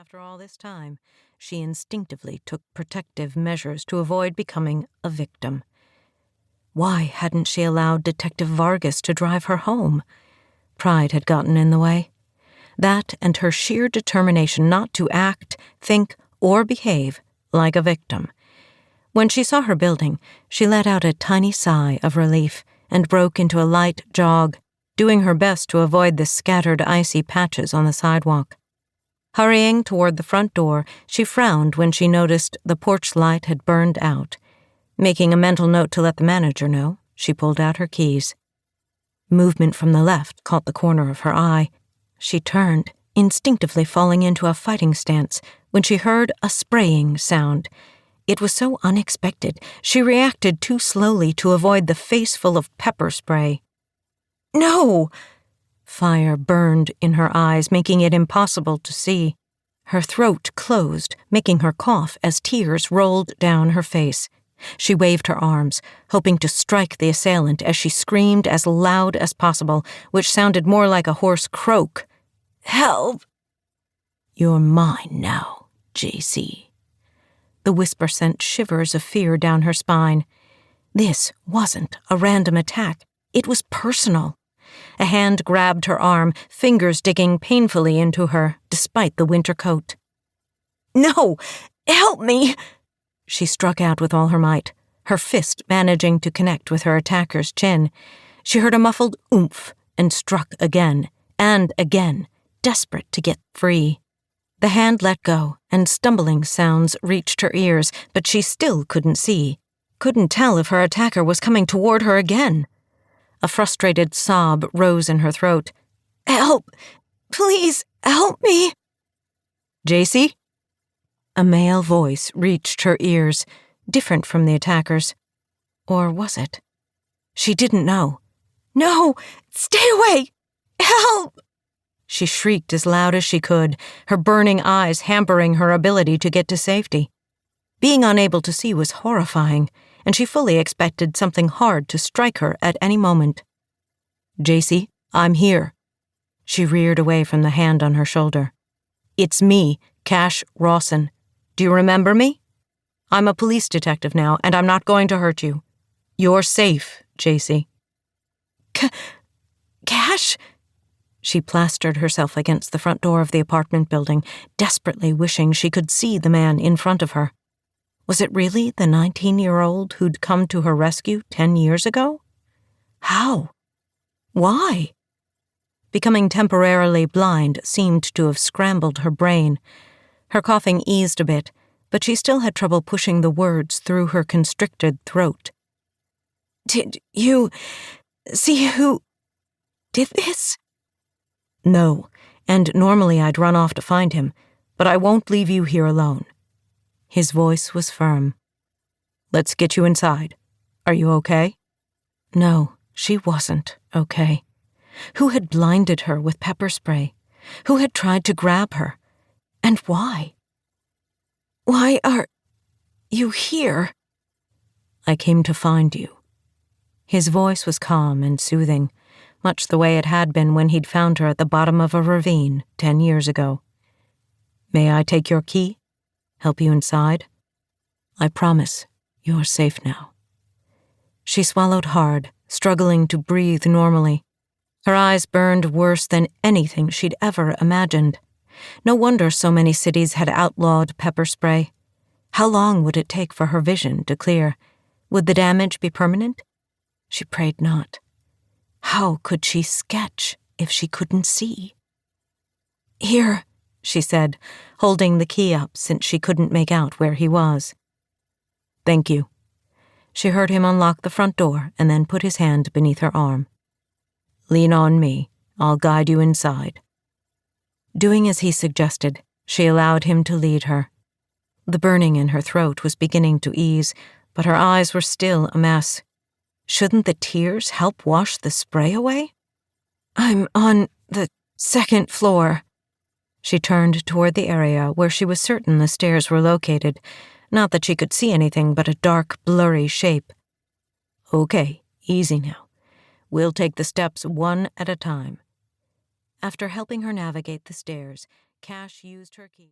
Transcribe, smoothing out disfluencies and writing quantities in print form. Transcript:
After all this time, she instinctively took protective measures to avoid becoming a victim. Why hadn't she allowed Detective Vargas to drive her home? Pride had gotten in the way. That and her sheer determination not to act, think, or behave like a victim. When she saw her building, she let out a tiny sigh of relief and broke into a light jog, doing her best to avoid the scattered icy patches on the sidewalk. Hurrying toward the front door, she frowned when she noticed the porch light had burned out. Making a mental note to let the manager know, she pulled out her keys. Movement from the left caught the corner of her eye. She turned, instinctively falling into a fighting stance, when she heard a spraying sound. It was so unexpected, she reacted too slowly to avoid the face full of pepper spray. No! Fire burned in her eyes, making it impossible to see. Her throat closed, making her cough as tears rolled down her face. She waved her arms, hoping to strike the assailant as she screamed as loud as possible, which sounded more like a hoarse croak. Help! You're mine now, Jacy. The whisper sent shivers of fear down her spine. This wasn't a random attack. It was personal. A hand grabbed her arm, fingers digging painfully into her, despite the winter coat. No! Help me! She struck out with all her might, her fist managing to connect with her attacker's chin. She heard a muffled oomph and struck again, and again, desperate to get free. The hand let go, and stumbling sounds reached her ears, but she still couldn't see. Couldn't tell if her attacker was coming toward her again. A frustrated sob rose in her throat. Help! Please, help me! Jacy? A male voice reached her ears, different from the attacker's. Or was it? She didn't know. No! Stay away! Help! She shrieked as loud as she could, her burning eyes hampering her ability to get to safety. Being unable to see was horrifying, and she fully expected something hard to strike her at any moment. Jacy, I'm here. She reared away from the hand on her shoulder. It's me, Cash Rawson. Do you remember me? I'm a police detective now, and I'm not going to hurt you. You're safe, Jacy. Cash? She plastered herself against the front door of the apartment building, desperately wishing she could see the man in front of her. Was it really the 19-year-old who'd come to her rescue 10 years ago? How? Why? Becoming temporarily blind seemed to have scrambled her brain. Her coughing eased a bit, but she still had trouble pushing the words through her constricted throat. Did you see who did this? No, and normally I'd run off to find him, but I won't leave you here alone. His voice was firm. Let's get you inside. Are you okay? No, she wasn't okay. Who had blinded her with pepper spray? Who had tried to grab her? And why? Why are you here? I came to find you. His voice was calm and soothing, much the way it had been when he'd found her at the bottom of a ravine 10 years ago. May I take your key? Help you inside? I promise you're safe now. She swallowed hard, struggling to breathe normally. Her eyes burned worse than anything she'd ever imagined. No wonder so many cities had outlawed pepper spray. How long would it take for her vision to clear? Would the damage be permanent? She prayed not. How could she sketch if she couldn't see? Here, she said, holding the key up since she couldn't make out where he was. Thank you. She heard him unlock the front door and then put his hand beneath her arm. Lean on me. I'll guide you inside. Doing as he suggested, she allowed him to lead her. The burning in her throat was beginning to ease, but her eyes were still a mess. Shouldn't the tears help wash the spray away? I'm on the second floor. She turned toward the area where she was certain the stairs were located, not that she could see anything but a dark, blurry shape. Okay, easy now. We'll take the steps one at a time. After helping her navigate the stairs, Cash used her key.